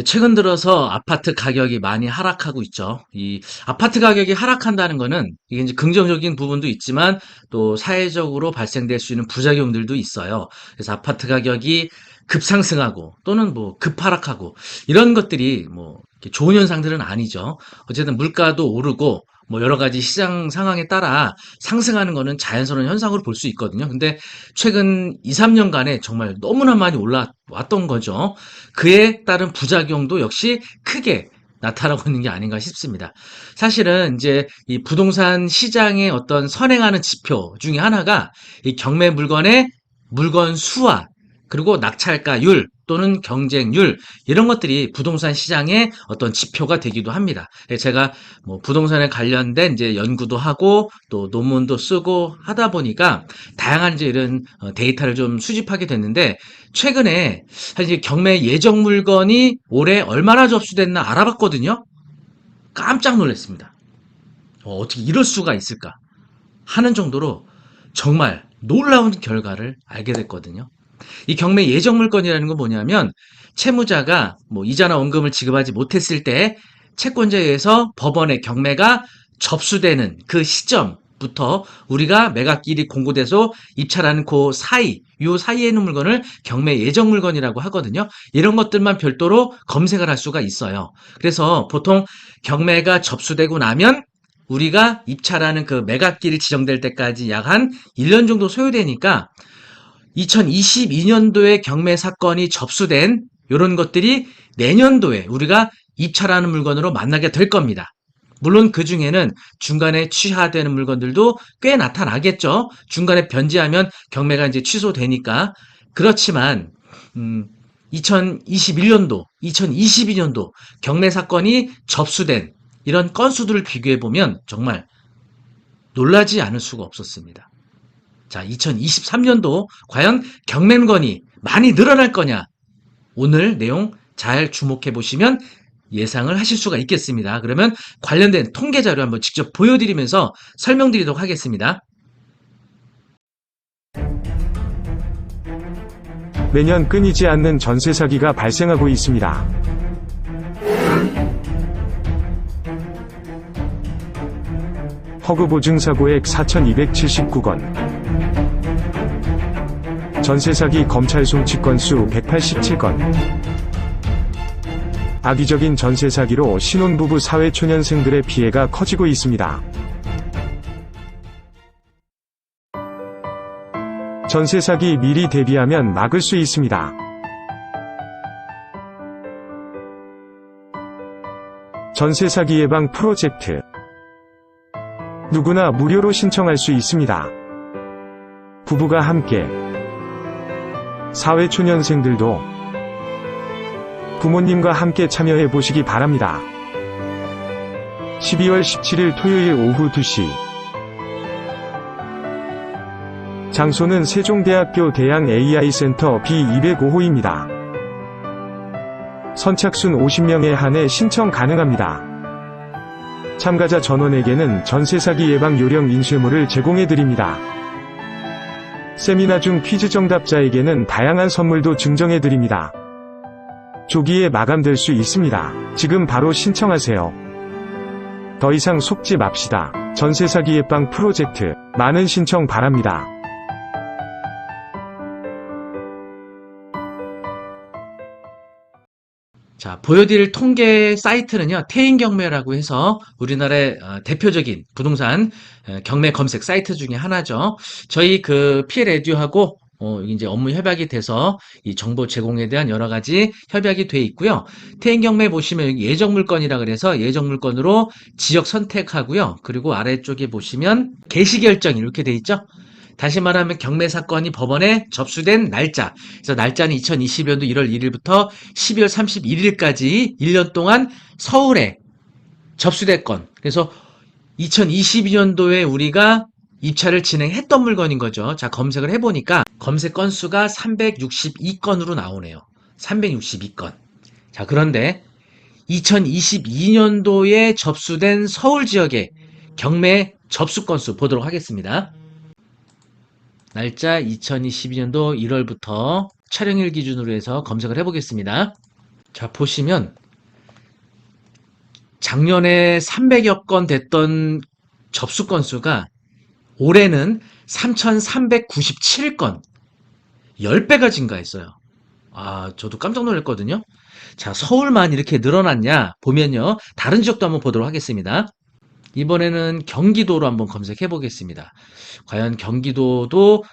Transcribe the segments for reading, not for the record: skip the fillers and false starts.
최근 들어서 아파트 가격이 많이 하락하고 있죠. 이 아파트 가격이 하락한다는 거는 이게 이제 긍정적인 부분도 있지만 또 사회적으로 발생될 수 있는 부작용들도 있어요. 그래서 아파트 가격이 급상승하고 또는 뭐 급하락하고 이런 것들이 뭐 이렇게 좋은 현상들은 아니죠. 어쨌든 물가도 오르고 뭐 여러 가지 시장 상황에 따라 상승하는 거는 자연스러운 현상으로 볼 수 있거든요. 근데 최근 2, 3년간에 정말 너무나 많이 올라왔던 거죠. 그에 따른 부작용도 역시 크게 나타나고 있는 게 아닌가 싶습니다. 사실은 이제 이 부동산 시장의 어떤 선행하는 지표 중에 하나가 이 경매 물건의 물건 수와 그리고 낙찰가율 또는 경쟁률 이런 것들이 부동산 시장의 어떤 지표가 되기도 합니다. 제가 뭐 부동산에 관련된 이제 연구도 하고 또 논문도 쓰고 하다 보니까 다양한 이제 이런 데이터를 좀 수집하게 됐는데 최근에 사실 경매 예정 물건이 올해 얼마나 접수됐나 알아봤거든요. 깜짝 놀랐습니다. 어떻게 이럴 수가 있을까 하는 정도로 정말 놀라운 결과를 알게 됐거든요. 이 경매 예정 물건이라는 건 뭐냐면 채무자가 뭐 이자나 원금을 지급하지 못했을 때 채권자에 의해서 법원에 경매가 접수되는 그 시점부터 우리가 매각일이 공고돼서 입찰하는 그 사이, 요 사이에 있는 물건을 경매 예정 물건이라고 하거든요. 이런 것들만 별도로 검색을 할 수가 있어요. 그래서 보통 경매가 접수되고 나면 우리가 입찰하는 그 매각일이 지정될 때까지 약 한 1년 정도 소요되니까 2022년도에 경매 사건이 접수된 이런 것들이 내년도에 우리가 입찰하는 물건으로 만나게 될 겁니다. 물론 그 중에는 중간에 취하되는 물건들도 꽤 나타나겠죠. 중간에 변제하면 경매가 이제 취소되니까. 그렇지만 2021년도, 2022년도 경매 사건이 접수된 이런 건수들을 비교해 보면 정말 놀라지 않을 수가 없었습니다. 자, 2023년도 과연 경매건이 많이 늘어날 거냐? 오늘 내용 잘 주목해 보시면 예상을 하실 수가 있겠습니다. 그러면 관련된 통계 자료 한번 직접 보여드리면서 설명드리도록 하겠습니다. 매년 끊이지 않는 전세 사기가 발생하고 있습니다. 허구 보증 사고액 4,279건, 전세 사기 검찰 송치 건수 187건, 악의적인 전세 사기로 신혼부부 사회초년생들의 피해가 커지고 있습니다. 전세 사기 미리 대비하면 막을 수 있습니다. 전세 사기 예방 프로젝트. 누구나 무료로 신청할 수 있습니다. 부부가 함께, 사회초년생들도 부모님과 함께 참여해 보시기 바랍니다. 12월 17일 토요일 오후 2시. 장소는 세종대학교 대양 AI센터 B205호입니다. 선착순 50명에 한해 신청 가능합니다. 참가자 전원에게는 전세 사기 예방 요령 인쇄물을 제공해드립니다. 세미나 중 퀴즈 정답자에게는 다양한 선물도 증정해드립니다. 조기에 마감될 수 있습니다. 지금 바로 신청하세요. 더 이상 속지 맙시다. 전세 사기 예방 프로젝트, 많은 신청 바랍니다. 자, 보여드릴 통계 사이트는요, 태인경매라고 해서 우리나라의 대표적인 부동산 경매 검색 사이트 중에 하나죠. 저희 그 피해레디오하고 이제 업무 협약이 돼서 이 정보 제공에 대한 여러 가지 협약이 돼 있고요. 태인경매 보시면 여기 예정물건이라 그래서 예정물건으로 지역 선택하고요. 그리고 아래쪽에 보시면 개시결정 이렇게 돼 있죠. 다시 말하면 경매 사건이 법원에 접수된 날짜. 그래서 날짜는 2022년도 1월 1일부터 12월 31일까지 1년 동안 서울에 접수됐건. 그래서 2022년도에 우리가 입찰을 진행했던 물건인 거죠. 자, 검색을 해보니까 검색 건수가 362건으로 나오네요. 362건. 자, 그런데 2022년도에 접수된 서울 지역의 경매 접수 건수 보도록 하겠습니다. 날짜 2022년도 1월부터 촬영일 기준으로 해서 검색을 해보겠습니다. 자, 보시면 작년에 300여 건 됐던 접수 건수가 올해는 3,397건, 10배가 증가했어요. 아, 저도 깜짝 놀랐거든요. 자, 서울만 이렇게 늘어났냐 보면요. 다른 지역도 한번 보도록 하겠습니다. 이번에는 경기도로 한번 검색해 보겠습니다. 과연 경기도도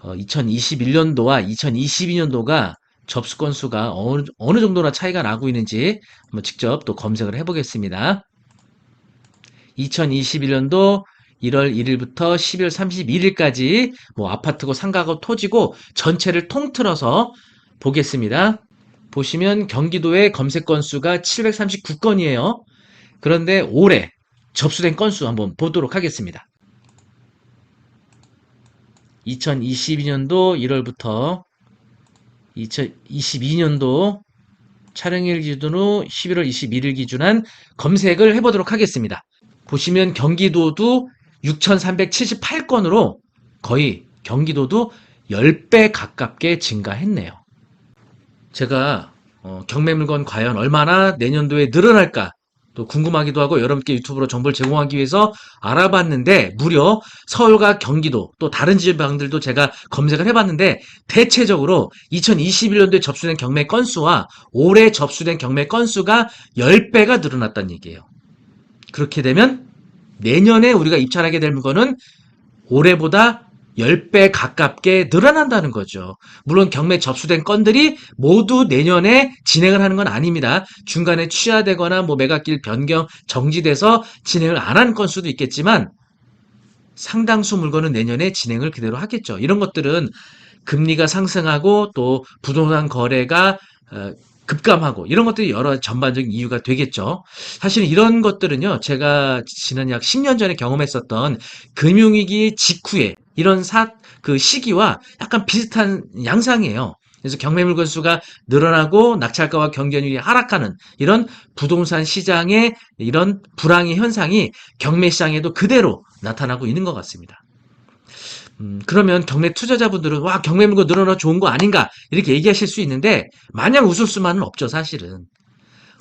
2021년도와 2022년도가 접수 건수가 어느 정도나 차이가 나고 있는지 한번 직접 또 검색을 해 보겠습니다. 2021년도 1월 1일부터 12월 31일까지 뭐 아파트고 상가고 토지고 전체를 통틀어서 보겠습니다. 보시면 경기도의 검색 건수가 739건이에요. 그런데 올해 접수된 건수 한번 보도록 하겠습니다. 2022년도 1월부터 2022년도 촬영일 기준으로 11월 21일 기준한 검색을 해보도록 하겠습니다. 보시면 경기도도 6,378건으로 거의 경기도도 10배 가깝게 증가했네요. 제가 경매물건 과연 얼마나 내년도에 늘어날까 또 궁금하기도 하고 여러분께 유튜브로 정보를 제공하기 위해서 알아봤는데 무려 서울과 경기도 또 다른 지방들도 제가 검색을 해봤는데 대체적으로 2021년도에 접수된 경매 건수와 올해 접수된 경매 건수가 10배가 늘어났다는 얘기예요. 그렇게 되면 내년에 우리가 입찰하게 될 물건은 올해보다 10배 가깝게 늘어난다는 거죠. 물론 경매 접수된 건들이 모두 내년에 진행을 하는 건 아닙니다. 중간에 취하되거나 뭐 매각길 변경, 정지돼서 진행을 안 하는 건수도 있겠지만 상당수 물건은 내년에 진행을 그대로 하겠죠. 이런 것들은 금리가 상승하고 또 부동산 거래가 급감하고 이런 것들이 여러 전반적인 이유가 되겠죠. 사실 이런 것들은요, 제가 지난 약 10년 전에 경험했었던 금융위기 직후에 이런 그 시기와 약간 비슷한 양상이에요. 그래서 경매 물건 수가 늘어나고 낙찰가와 경쟁률이 하락하는 이런 부동산 시장의 이런 불황의 현상이 경매 시장에도 그대로 나타나고 있는 것 같습니다. 그러면 경매 투자자분들은 와 경매 물건 늘어나 좋은 거 아닌가 이렇게 얘기하실 수 있는데 마냥 웃을 수만은 없죠 사실은.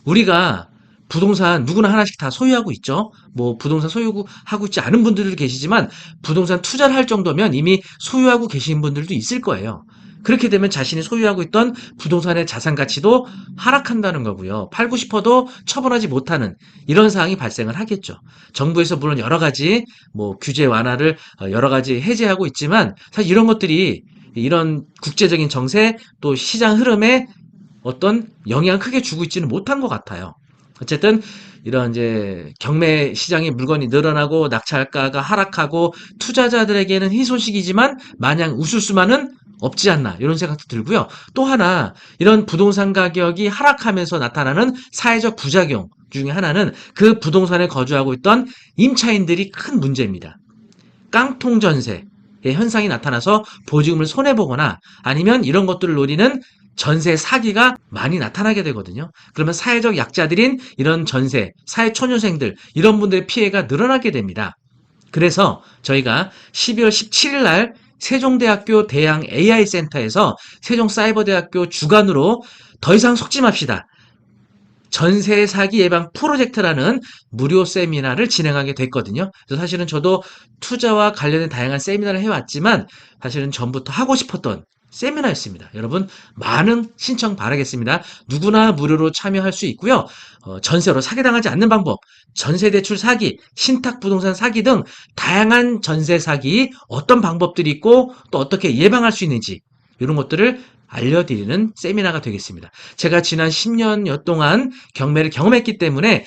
우리가 부동산 누구나 하나씩 다 소유하고 있죠. 뭐 부동산 소유하고 있지 않은 분들도 계시지만 부동산 투자를 할 정도면 이미 소유하고 계신 분들도 있을 거예요. 그렇게 되면 자신이 소유하고 있던 부동산의 자산 가치도 하락한다는 거고요. 팔고 싶어도 처분하지 못하는 이런 상황이 발생을 하겠죠. 정부에서 물론 여러 가지 뭐 규제 완화를 여러 가지 해제하고 있지만 사실 이런 것들이 이런 국제적인 정세 또 시장 흐름에 어떤 영향을 크게 주고 있지는 못한 것 같아요. 어쨌든 이런 이제 경매 시장의 물건이 늘어나고 낙찰가가 하락하고 투자자들에게는 희소식이지만 마냥 웃을 수만은 없지 않나 이런 생각도 들고요. 또 하나 이런 부동산 가격이 하락하면서 나타나는 사회적 부작용 중에 하나는 그 부동산에 거주하고 있던 임차인들이 큰 문제입니다. 깡통 전세의 현상이 나타나서 보증금을 손해보거나 아니면 이런 것들을 노리는 전세 사기가 많이 나타나게 되거든요. 그러면 사회적 약자들인 이런 전세, 사회초년생들 이런 분들의 피해가 늘어나게 됩니다. 그래서 저희가 12월 17일 날 세종대학교 대양 AI센터에서 세종사이버대학교 주관으로 더 이상 속지 맙시다. 전세 사기 예방 프로젝트라는 무료 세미나를 진행하게 됐거든요. 그래서 사실은 저도 투자와 관련된 다양한 세미나를 해왔지만 사실은 전부터 하고 싶었던 세미나였습니다. 여러분 많은 신청 바라겠습니다. 누구나 무료로 참여할 수 있고요. 전세로 사기당하지 않는 방법, 전세대출 사기, 신탁부동산 사기 등 다양한 전세 사기 어떤 방법들이 있고 또 어떻게 예방할 수 있는지 이런 것들을 알려드리는 세미나가 되겠습니다. 제가 지난 10년여 동안 경매를 경험했기 때문에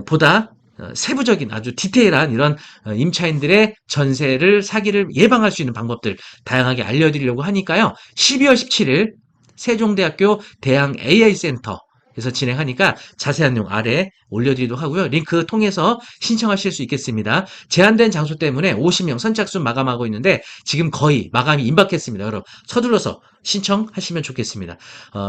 보다 세부적인 아주 디테일한 이런 임차인들의 전세를 사기를 예방할 수 있는 방법들 다양하게 알려드리려고 하니까요. 12월 17일 세종대학교 대양 AI센터 에서 진행하니까 자세한 내용 아래 올려드리도록 하고요. 링크 통해서 신청하실 수 있겠습니다. 제한된 장소 때문에 50명 선착순 마감하고 있는데 지금 거의 마감이 임박했습니다. 여러분 서둘러서 신청하시면 좋겠습니다.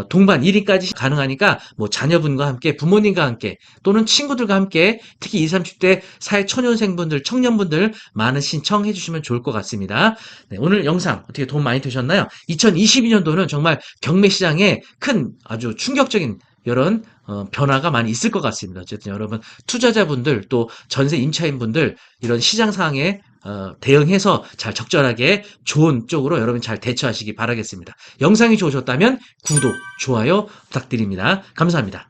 동반 1인까지 가능하니까 뭐 자녀분과 함께 부모님과 함께 또는 친구들과 함께 특히 20, 30대 사회 초년생분들 청년분들 많은 신청해 주시면 좋을 것 같습니다. 네, 오늘 영상 어떻게 도움 많이 되셨나요? 2022년도는 정말 경매 시장에 큰 아주 충격적인 이런 변화가 많이 있을 것 같습니다. 어쨌든 여러분 투자자분들 또 전세 임차인분들 이런 시장 상황에 대응해서 잘 적절하게 좋은 쪽으로 여러분 잘 대처하시기 바라겠습니다. 영상이 좋으셨다면 구독, 좋아요 부탁드립니다. 감사합니다.